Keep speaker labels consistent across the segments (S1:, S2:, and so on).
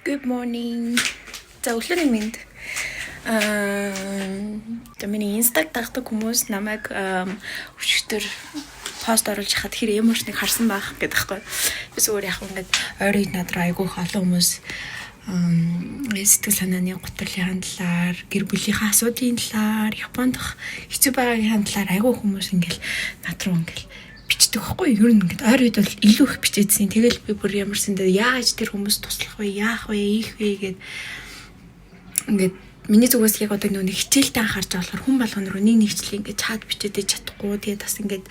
S1: Good morning. За өглөөний мэнд. Миний инстаг дагдаг хүмүүс намайг өчигдөр пост оруулж хахад хэр эмоцныг харсан байх гэдэг байхгүй. Бис өөр яг ингээд ойрын надраа айгүйх олон хүмүүс сэтгэл санааны гутралын талаар, гэр бүлийнхаа асуудлын талаар, Японд хэцүү байгаагийн талаар айгүй хүмүүс ингээл над руу ингээл бичдэг байхгүй. Ер нь ингээд ойр үед бол илүү их бичээдсэн. Тэгэл би бүр ямарсандаа яаж тэр хүмүүс туслах вэ, яах вэ, ийх вэ гэд ингээд миний зүгээс яг одоо нэг хичээлтэй анхаарч болохоор хүн болгоно руу нэг хичээл ингээд чад бичээд чадахгүй. Тэгээд бас ингээд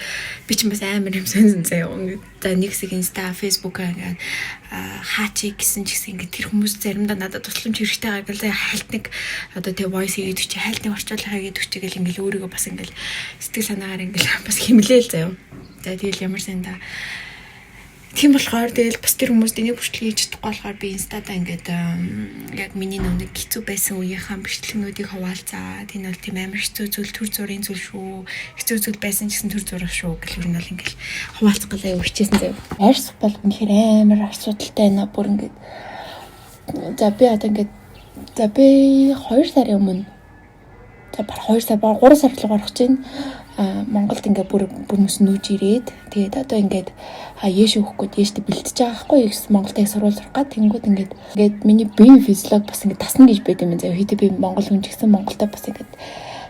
S1: би ч бас амар юм сонсон заяа. Ингээд за нэг хэсэг инста, фейсбુક ингээд хаачих гэсэн ч гэсэн ингээд тэр хүмүүс заримдаа надад тусламж хэрэгтэй байгаа гэл хальт нэг одоо тэг voice хийгээд чи хальт нэг орчуулга хийгээд өчгөл ингээд өөрийгөө бас ингээд сэтгэл санаагаар ингээд бас хэмлээл заяа. Тэгэл ямар сандаа тийм болохоор тэгэл бас тэр хүмүүст энийг хүртэл хийж чадахгүй болохоор би инстадаа ингээд яг миний нэг хэцүү байсан үеийнхаа бичлэгнүүдийг хуваалцаад энэ бол тийм амар хэцүү зүйл төр зургийн зүйл шүү. Хэцүү зүйл байсан гэсэн төр зураг шүү гэх юм бол ингээд хуваалцах галаа өгчээсэн зав. Арьс бол үнэхээр амар асуудалтай байна. Бүр ингээд за би одоо ингээд за би 2 сарын өмнө за баг 2 сар баг 3 сар л гарах гэж байна. Монголд ингээд бүр хүмүүс нүүж ирээд тэгээд одоо ингээд яэш өгөх гээд яэштэй бэлтэж байгаа байхгүй гэсэн Монголд яг сурвал сурах гад тэнгууд ингээд миний биеийн физиолог бас ингээд тасна гэж байд юм заа. Хэдий би Монгол хүн ч гэсэн Монголда бас ингээд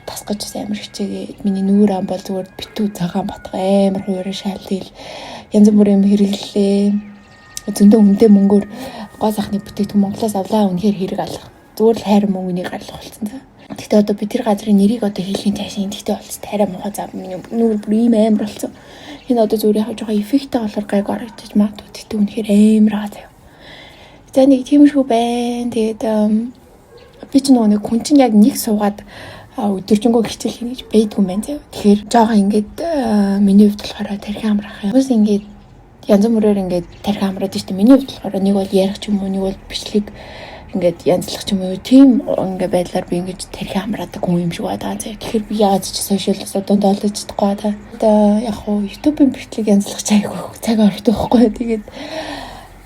S1: тасгаж амар хичээгээд миний нүүр ам бол зүгээр битүү цагаан батга амар хуурай шаалтил янз бүрийн юм хэрэглээ. Зөндөө үнэтэй мөнгөөр гоо сахны бүтээгдэхүүн Монголоос авлаа үнэхээр хэрэг алах. Зүгээр л хайр мөнгөний гарлах болсон заа. Тэгтээ одоо би тэр газрын нэрийг одоо хэлхийн цаашаа энэтэй болсон. Тайраа муухай зав миний нүур бүр ийм амар болсон. Энэ одоо зүгээр яг жоохон эффекттэй болохоор гайг орогдож магадгүй. Тэгтээ үнэхээр амар байгаа зав. За нэг тийм шүү байна. Тэгээд би ч нэг хүн чинь яг нэг суугаад өдөржингөө хичээл хийнэ гэж байдгүй юм байна зав. Тэгэхээр жоохон ингээд миний хувьд болохоор тархи амрах юм. Бас ингээд янз бүрээр ингээд тархи амраад штэ. Миний хувьд болохоор нэг бол ярих ч юм уу, нэг бол бичлэг ингээд янзлах ч юм уу тийм ингээд байдлаар би ингээд тархи амраадаг хүн юм шиг байна. Тэгэхээр би яаж ч сошиалс одоо доолж чадахгүй та. Одоо яг хуу YouTube-ийн бичлэг янзлах чайгүй цаг ордог байхгүй. Тэгээд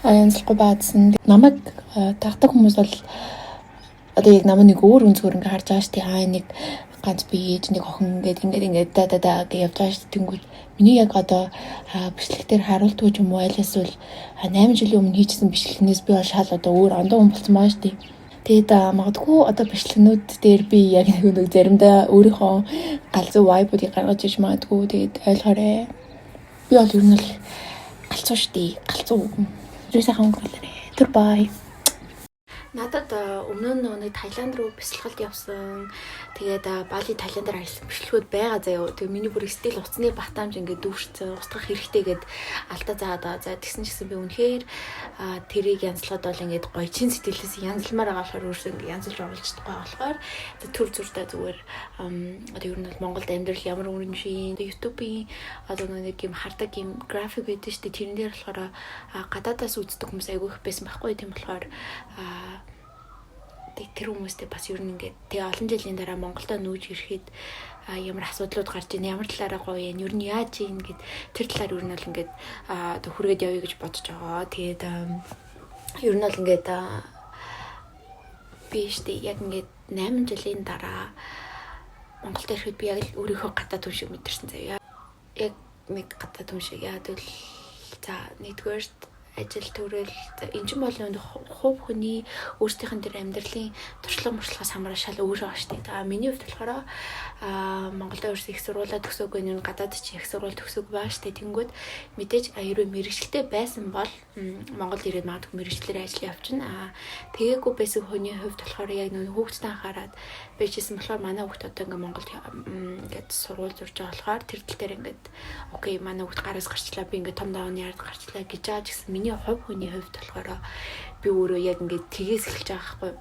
S1: янзлахгүй баадсан. Намайг тагдаг хүмүүс бол одоо яг намайг нэг өөр өнцгөр ингээд харж байгаа штэ. Нэг ганц би ээж нэг охин ингээд да гэж явж байгаа штэ. Тэнгүүд миний яг одоо бичлэг дээр харуулдаг юм уу айлаас бол 8 жилийн өмнө хийжсэн бичлэгнээс би бол шал одоо өөр ондоо хүн болсон байгаа штэ. Тэгээд магадгүй одоо бичлэгнүүд дээр би яг нэг заримдаа өөрийнхөө галзуу вайбуудыг гаргаж иж магадгүй. Тэгээд ойлгоорой. Би бол ер нь л галзуу штэ. Галзуу. Тэр сайхан өнгөрүүлээрэй. Түр бай. Надад өмнө нь нэг Таиланд руу бясалгалд явсан. Тэгээд Бали Таиландаар ажилласан бичлэгүүд байгаа заяа. Тэгээд миний бүр стил уцны батамж ингээд дүүрсэн. Устгах хэрэгтэйгээд алдаа заагаа. За тэгсэн ч гэсэн би үнэхээр тэрийг янзлахад бол ингээд гоё чин сэтгэлээс янзламаар байгаа болохоор өөрсдөө ингээд янзлж оруулж чадахгүй болохоор төр зүрдээ зүгээр одоо ер нь бол Монголд амьдрал ямар өнгөрөн шин YouTube-ийн одоо нэг юм хардаг юм график байдаг шүү дээ. Тэрэн дээр болохоор гадаадаас үздэг хүмүүс айгүй их байсан байхгүй. Тийм болохоор тэр хүмүүстэй бас ер нь ингээд тэг олон жилийн дараа Монголдо нүүж ирэхэд ямар асуудлууд гарч ийн ямар талаараа гоё юм ер нь яаж ийн гэд тэр талаар ер нь бол ингээд одоо хүргээд явъя гэж бодож байгаа. Тэгээд ер нь бол ингээд би штэ яг ингээд 8 жилийн дараа Монголд ирэхэд би яг өөрийнхөө гадаад хүн шиг мэдэрсэн заяа. Яг нэг гадаад хүн шиг яа тэгвэл за нэгдүгээр ажил төрөл энэ ч бол хувь хүний өөрсдийнх нь тэр амьдралын туршлага муршлагаас хамаараа шал өөр байгаа шүү дээ. Миний хувьд болохоор Монголд өөрсдөө их сургуулаа төгсөөгүй нэг гадаад чи их сургууль төгсөөгүй байгаа шүү дээ. Тэнгүүд мэдээж ерөө мэрэгчлээ байсан бол Монголд ирээд магадгүй мэрэгчлэр ажил явчихна. Тэгээгүй байсан хүний хувьд болохоор яг нэг хүүхдэд анхаарад байжсэн болохоор манай хүүхд одоо ингээ Монголд ингээд сургууль зурж байгаа болохоор тэр тал дээр ингээд окей манай хүүхд гараас гарчлаа би ингээд том давааны ярд гарчлаа гэж яаж гэсэн миний хувь хүний хувьд болохоор би өөрөө яг ингээд тгээс эхэлж байгаа байхгүй.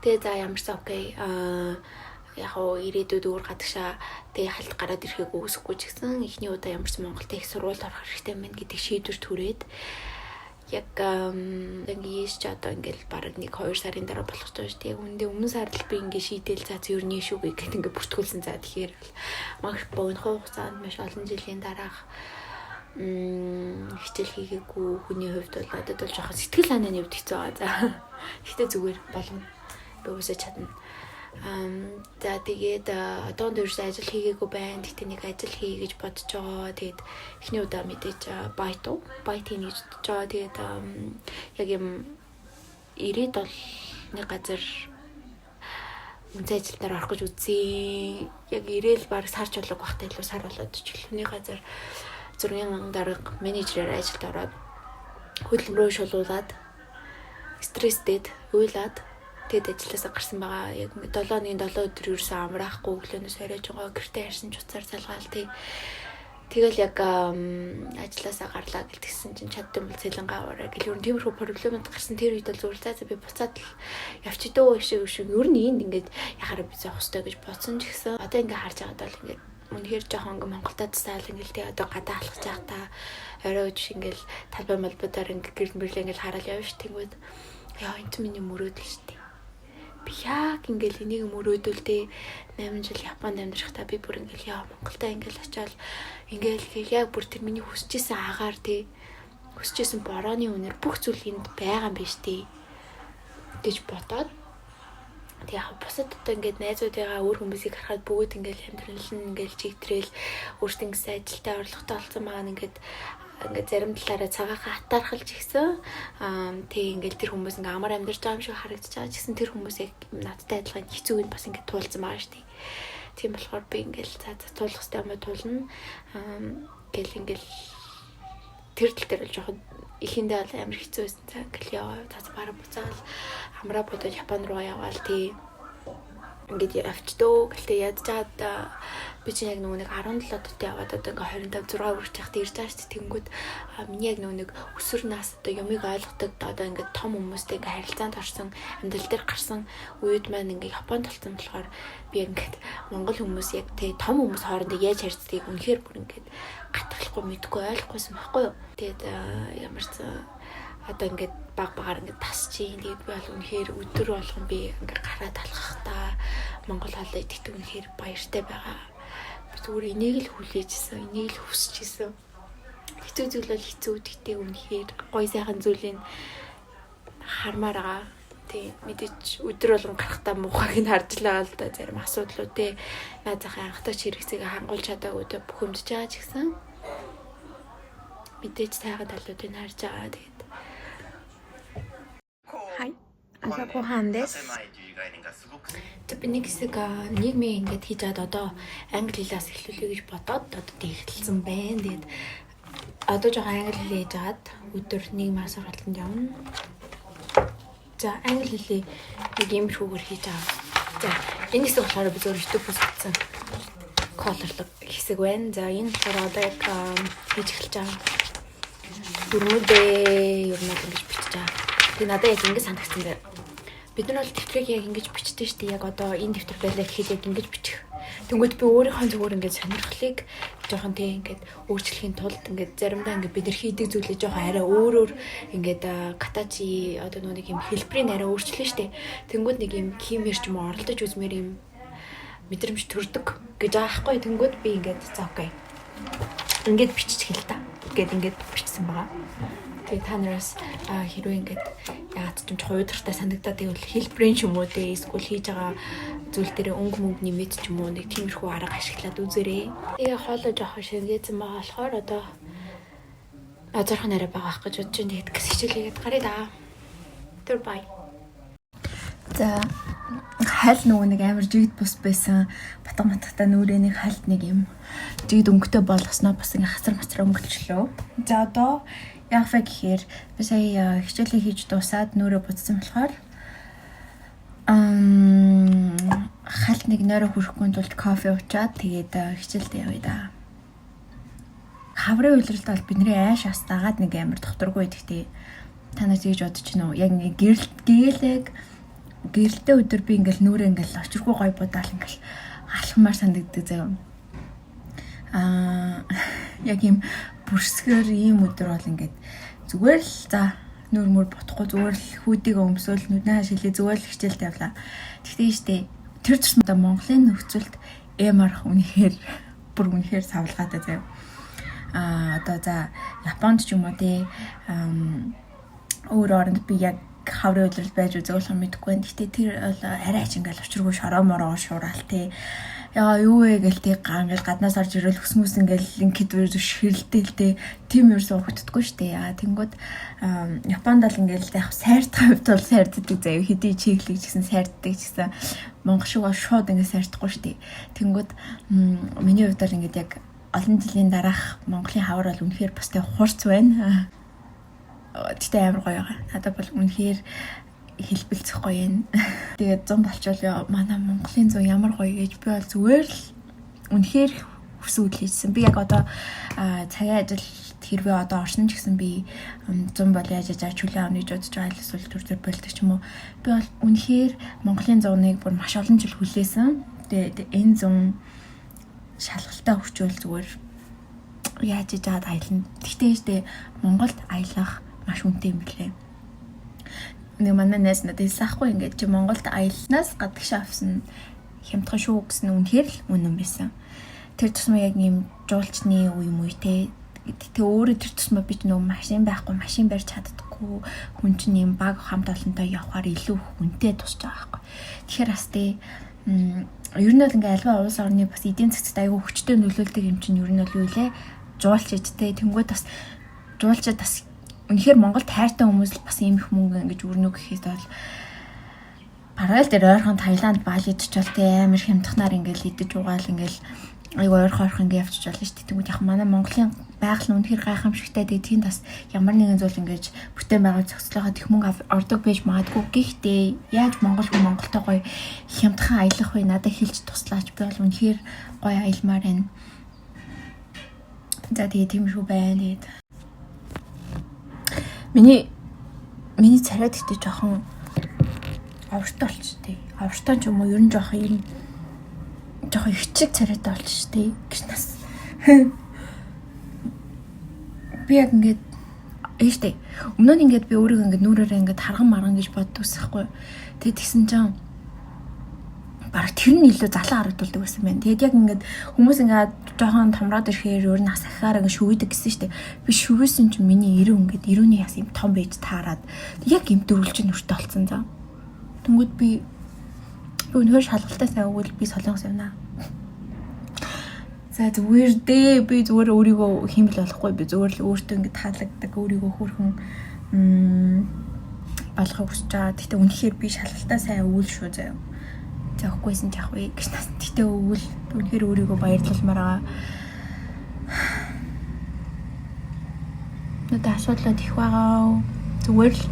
S1: Тэгээ за ямарсан окей яг оо ирээдүйд өөр гадагшаа тэгээ халт гараад ирэхийг үүсэхгүй ч гэсэн эхний удаа ямарсан Монголд их сургуульд орох хэрэгтэй мэн гэдэг шийдвэр түрээд яг ингээд ч одоо ингээд бараг 1-2 сарын дараа болох ч байна шүү дээ. Үндэ өмнө сард би ингээд шийдэл за зөв нэ шүү гэх ингээд бүртгүүлсэн. За тэгэхээр маш богино хугацаанд маш олон жилийн дараах хичээл хийгээгүй хүний хувьд бол надад бол жоохон сэтгэл санааны хувьд хэцүү байгаа. За. Гэхдээ зүгээр болно. Би үсэж чадна. За тэгээд одоонд ерөөсөө ажил хийгээгүй байна. Тэгтээ нэг ажил хий гэж бодож байгаа. Тэгээд эхний удаа мэдээж байт хийнэ гэж бодож байгаа. Тэгээд яг юм 90-д бол нэг газар үнцэн ажилтнаар орох гэж үзье. Яг ирээл баг сарч болог багтаа илүү сар болоод чихлэний газар 6 дарга менежерээр ажилд ороод хөдөлмөрөө шулуулад стресстэд уйлаад тэгэд ажилласаа гарсан байгаа. Яг 7-ны 7 өдөр ерөөсөө амраахгүй өглөөнөөс оройж байгаа. Гэртээ харсан чуцаар залгаал тий. Тэгэл яг ажилласаа гарлаа гэлтгсэн чинь чаддсан бол цэлэнгаа аваарай гэл ер нь тиймэрхүү проблемд гарсан тэр үед бол зүгээр за би буцаад л явчдөө шиг ер нь энд ингээд яхаараа би зоох хөстэй гэж бодсон ч гэсэн одоо ингээд харж байгаад бол ингээд үнэхээр жоохон ингээд Монголтай тасаал ингээд тий одоо гадаа алхаж байгаа та орой үж ингээд талбай малбуудаар ингээд гэрэл мэрлээ ингээд хараад явна ш тэнгүүд яа энэ миний мөрөөдөл ш тий. Би яг ингээл энийг мөрөөдөлдөө 8 жил Японд амьдрахтаа би бүр ингээл яа Монголда ингээл очиад ингээл яг бүр тэр миний хүсэжсэн агаар тий хүсэжсэн борооны үнээр бүх зүйл энд байгаа юм биш тий гэж бодоод тэг яг бусад одоо ингээд найзуудыгаа өөр хүмүүсийг харахад бүгд ингээл амьдрал нь ингээл чигтрээл өөртөө ингээд ажилдаа орлоготой болсон байгаа ингээд зарим талаараа цагаагаа хатаархалж гисэн тэг ингээл тэр хүмүүс ингээ амар амьдарч байгаа юм шиг харагдаж байгаа ч гэсэн тэр хүмүүсийг надтай адилхан хэцүү юм бас ингээ туулсан байгаа шүү дээ. Тийм болохоор би ингээл туулах хэрэгтэй юм туулна гэл ингээл тэр тал дээр л жоохон ихэндээ бол амар хэцүү байсан. За ингээл яа тас бараа буцаал амраа бодож Японд руу яваал тий ингээд авчдөө гэлтэй ядж чад би чинь яг нэг 17 дот яваад одоо ингээ 25 6 хүрч яхад ирж байгаа шүү дээ. Тэнгүүд миний яг нэг өсвөр нас одоо юмыг ойлгодог одоо ингээ том хүмүүстэй ингээ харилцаанд орсон амьдрал дээр гарсан үед маань ингээ Японд толцсон болохоор би ингээд монгол хүмүүс яг тий том хүмүүс хоорондоо яаж харьцдгийг үнэхээр бүр ингээд гатгалахгүй мэдгүй ойлгохгүйсэн байхгүй юу. Тэгээд ямар ч одоо ингээд багаар ингээд тасчих. Тэгээд би бол үнэхээр өдөр болгон би ингээд гараад алхахдаа Монгол хоолой идэх үнэхээр баяртай байгаа. Би зүгээр энийг л хүлээжсэн, энийг л хүсчихсэн. Хэцүү зүйл бол хэцүү гэдэгтэй үнэхээр гоё сайхан зүйлийг хармаар байгаа. Тэг мэдээч өдөр болгон гарахтаа муухайг нь харж л байгаа л да зарим асуудлууд те наазахын анхтаач хэрэгцээг хангуулж чадаагүй те бухимдж байгаа ч гэсэн мэдээч сайхан талуудыг харж байгаа. Тэгээд хай асако хандес би нэг хэсэг нийгмийн ингээд хийж чад одоо англи хэлээс эхлүүлэе гэж бодоод одоо тэгтэлсэн байна. Тэгээд одоо жоо англи хэл хийж чад өдөр нийгмийн сургалтанд явна. За англи хэлийг нэг иймэрхүүгээр хийж байгаа. За энэ хэсэг болохоор би зөв YouTube үзсэн колорлог хэсэг байна. За энэ болохоор одоо яг хийж эхэлж байгаа. Дөрмөдөө ер нь ингэж бичиж байгаа. Тэгээ надад яг ингэ санагдсан дээр бид нар бол дэвтрийг яг ингэж бичдэг шүү дээ. Яг одоо энэ дэвтэр байлаа гэхэд яг ингэж бичих. Тэнгүүд би өөрийнхөө зүгээр ингэж сонирхлыг жоохон тийм ингэж өөрчлөхийн тулд ингэж заримдаа ингэж бид нар хийдэг зүйлээ жоохон арай өөрөөр ингэж катачи одоо нэг юм хэлбэрийн арай өөрчлөн шүү дээ. Тэнгүүд нэг юм кимээр ч юм уу оролдож үзмээр юм мэдрэмж төрдөг гэж аахгүй. Тэнгүүд би ингэж за окей. Ингэж бичиж хэл та. Гэт ингэж бичсэн байгаа. Тэгээ та нараас хэрвээ ингээд яагаад ч юм хойдрахтай санагдаад байвал хэлбэрийн ч юм уу те эсвэл хийж байгаа зүйл дээр өнгө мөнгө нэмээд ч юм уу нэг тиймэрхүү арга ашиглаад үзээрэй. Тэгээ хоолой жоох шингээсэн байгаа болохоор одоо азархан нарай байгаа гэж бодож байна. Тэгээд хичээлгээд гарыг даа. Тэр бай. За хайл нөгөө нэг амар жигд бус байсан батга матгата нүрээний хальт нэг юм жигд өнгөтэй болгосноо бас ингээ хасар мацар өнгөлчлөө. За одоо яг фэ гэхээр би сая хичээлээ хийж дуусаад нүрээ буцсан болохоор хальт нэг нойроо хүрэхгүй тулд кофе уучаад тэгээд хичээлдээ явъя да. Хаврын үйлрэлт бол бидний айш ас дагаад нэг амар докторгүй гэдэгтэй та нар тэгж бодож байна уу? Яг ингээ гэрэлтэй өдөр би ингээл нүрээ ингээл очиргүй гой будаал ингээл алхмаар санагддаг заяа. Яг юм бүрсгэр ийм өдөр бол ингээд зүгээр л за нүр мөр ботхгүй зүгээр л хүүдийг өмсөөл нүднээ шилээ зүгээр л хичээлд явлаа. Тэгтээ штэ тэр тусмаа Монголын нөхцөлд эмарх үнэхээр бүр үнэхээр савлгаатай заяа. одоо за Японд ч юм уу тий өөр оронд би яг хаврын үйлрэл байж үзэх болох мэдэхгүй байна. Гэтэ тэр бол арай ч ингээл учиргүй шороо мороо шуурал тий. Яа юу вэ гэл тий ингээл гаднаас орж ирэл хөсмөс ингээл ингээд ширэлдээл тий. Тим юу суухтдаггүй штэ. Яа тэнгүүд Японд бол ингээл яг сайртах хувьд бол сайрддаг заяа хэдий чиглэг гэсэн сайрддаг гэсэн Монгол шиг бол шууд ингээд сайрдахгүй штэ. Тэнгүүд миний хувьд бол ингээд яг олон жилийн дараах Монголын хавар бол үнэхээр бас тэг хурц байна. Тэгтээ амар гоё байгаа. Надад бол үнэхээр хэлбэлцэх гоё юм. Тэгээд 100 болчвол манай Монголын 100 ямар гоё гэж би бол зүгээр л үнэхээр хүсэл хэлсэн. Би яг одоо цагийн ажил хэрвээ одоо орсон ч гэсэн би 100 бол яаж яаж чөлөө авныг бодож байгаа л эсвэл төр болдог ч юм уу. Би бол үнэхээр Монголын 100-ыг бүр маш олон жил хүлээсэн. Тэгээд энэ 100 шалгалтаа өгчөөл зүгээр яаж яаж аялна. Тэгтээ Монголд аялах маш үнэтэй юм билээ. Нэг манай найз надад хэлсаахгүй ингээд чи Монголд аялнаас гадагш авсан хямдхан шүү гэсэн үнэхээр л үнэн байсан. Тэр тусмаа яг юм жуулчны үе мүйтэй. Тэ өөрөө тэр тусмаа би нөө машин байхгүй, машин барьж чаддаггүй. Хүн чинь юм баг хамт олонтой явахаар илүү хүнтэй тусч байгаа байхгүй. Тэгэхээр бас ер нь бол ингээд альва улс орны бас эдийн засгт аягүй хүчтэй нөлөөлдөг юм чинь ер нь бол юу лээ? Жуулч ичтэй тэнгуүд бас жуулчид бас үнэхээр Монголд хайртай хүмүүс л бас ийм их мөнгө ингэж өрнө гэхэд бол параллел дээр ойрхон Таиланд, Балид ч бол тэ амар хямдхнаар ингээл идэж угаал ингээл айгүй ойрхон ингээ явчих болно шүү дээ. Тэгвэл яг манай Монголын байгаль нь үнэхээр гайхамшигтай. Тэгээд тийм бас ямар нэгэн зүйл ингэж бүтээн байгаа зохицлогоо тех мөнгө ордог байж магадгүй. Гэхдээ яаж Монгол хүн Монголтой гоё хямдхан аялах вэ? Надад хэлж туслаач. Би бол үнэхээр гоё аялмаар байна. За тэгээд тийм шүү байна. Тэгээд Миний царайд ихтэй жоохон авартай болчтой. Авартай ч юм уу ер нь жоохон ихчиг царайтай болчтой гэж нас. Би яг ингээд ээжтэй. Өмнө нь ингээд би өөрийгөө ингээд нүрээрээ ингээд харган марган гэж боддогсахгүй. Тэгээд тэгсэн чинь бараг тэр нь илүү залан харагдулдаг байсан байна. Тэгээд яг ингээд хүмүүс ингээд жоохон томроод ирэхээр өөр нь ас ахаар ингээд шүгэдэг гэсэн штеп. Би шүгээсэн чинь миний ирүү ингээд ирүүний яс юм том байж таарад яг юм дөрвөлж нүртэй болсон заа. Тэнгүүд би өнөөр шалгалтаа сайн өгвөл би солонгос явнаа. За зүгээр дээ би зүгээр өөрийгөө хэмэл болохгүй би зүгээр л өөртөө ингээд таалагддаг өөрийгөө хөөрхөн болгохыг хүсэж байгаа. Тэгтээ үнэхээр би шалгалтаа сайн өгвөл шүү заяа. Зохиггүйсэн ч яах вэ гэж нас. Тэгтээ өгвөл үнэхээр өөрийгөө баярлалмаар байгаа. Надад асуудлууд их байгаа. Зүгээр л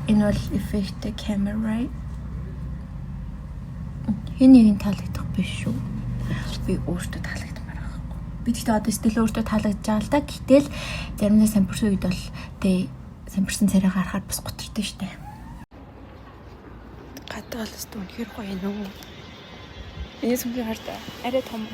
S1: энэ бол effect camera right. Хэнийг таалагдах биш шүү. Би өөртөө таалагдмаар байгаа. Би тэгтээ одоо стил өөртөө таалагдж байгаа л да. Гэтэл заримдаа самбирсан үед бол тэ самбирсан царай гарахаар бас гутардаг штэ. Гадаалаас үнэхээр гоё юм уу? Миний сүмхий хард арай том.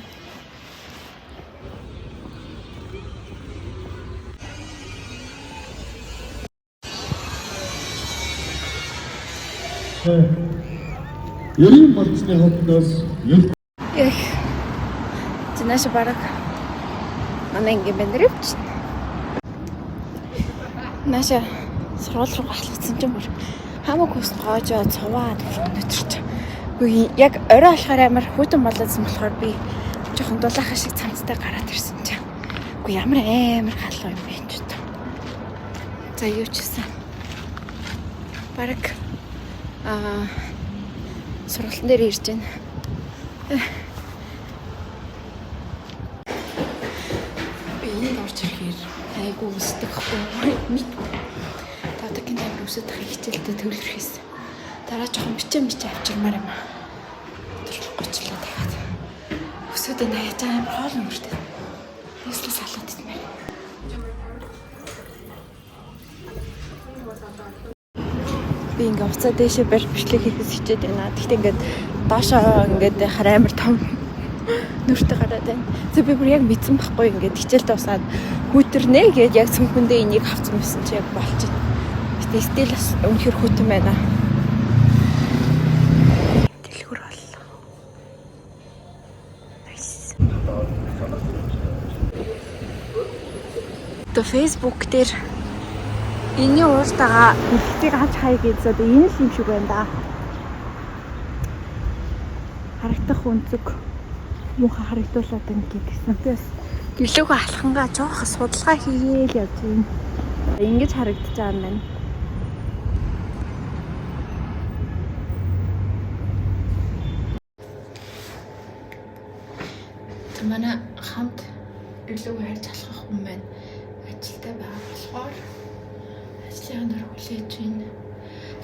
S2: Ярим болцны хотноос
S1: Эх. Зинаш бараг манай ингээм бэндрэж. Наша сургууль руу галцсан ч юм уу. Хамаагүй гоожоо цуваад өтөрч. Үгүй яг орой болохоор амар хүйтэн болоодсан болохоор би жоохон дулаахан шиг цамцтай гараад ирсэн чинь. Үгүй ямар амар халуун юм бэ ч үү. За юу ч гэсэн. Бараг сургалтын дээр ирж байна. Би энд орж ирэхээр айгу өсдөг хгүй. Таадгийн тайм өсөдөх хичээлдээ төвлөрөхөөс. Дараа жоохон бичээ авчирмаар юм аа. Өдөрлөхгүй л дахиад. Өсөдөө наяж амар хоол өнгөртэй. Нийслэл салаад идмээр. Би ингээ уцаа дээшээ барь бичлэг хийхээс хичээд байна. Гэхдээ ингээд доошоо ингээд хараа амар том нүртэй гараад байна. Тэг би бүр яг мэдсэн байхгүй ингээд хичээл дуусаад хүүтэрнэ гээд яг цөмхөндөө энийг авсан байсан чи яг болж байна. Гэтэ стил бас үнэхэр хүүтэн байна. Дэлгүр боллоо. Nice. одоо Facebook дээр энэний ууртаага хэлтийг хаж хай гэж одоо энэ л юм шиг байна да. Харагдах үнцэг муухай харагдуулаад байна гэдгсэн. Би бас гэлөөгөө алхангаа жоох судалгаа хийгээл явж байна. Ингэж харагдаж байгаа юм байна. Манай хамт гэлөөгөө харж алхах хүн байна. Ажилтай байгаа болохоор ажлын дор хүлээж байна.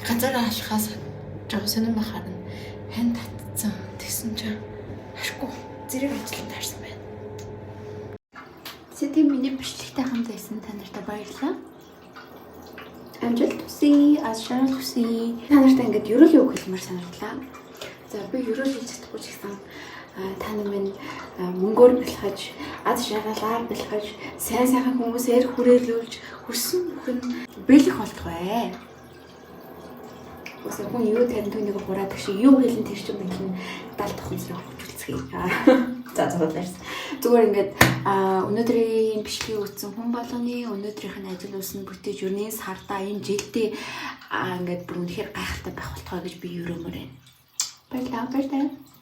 S1: Газар алхахаас жоо сонирм харна. Хань татцсан тэгсэн чинь харахгүй зэрэг ажилд таарсан байна.
S3: Сэтэм миний бичлэгтэй хамт байсан та нартай баярлалаа. Амжилт хүсье, ашиг хүсье. Та нартай ингээд ерөөл юу хэлмээр санагдлаа. За би ерөөл хийж чадахгүй ч гэсэн та намайг мөнгөөр бэлхэж, аз жаргалаар бэлхэж, сайн сайхан хүмүүсээр хүрээлүүлж хүссэн бүхэн бэлэх болтугай. Ус хүн юу тань түүнийг хураадаг шиг юу хэлэн тэр чинь бэлэн 70 тухын зэрэг хөвчүүлцгээе. За зоолоорс. Зүгээр ингээд өнөөдрийн бичлэгийг үзсэн хүн болгоны өнөөдрийнх нь ажил үйлс нь бүтээж өрнийн сардаа энэ жилдээ ингээд бүр үнэхээр гайхалтай байх болтугай гэж би ерөмөр байна. Баярлалаа.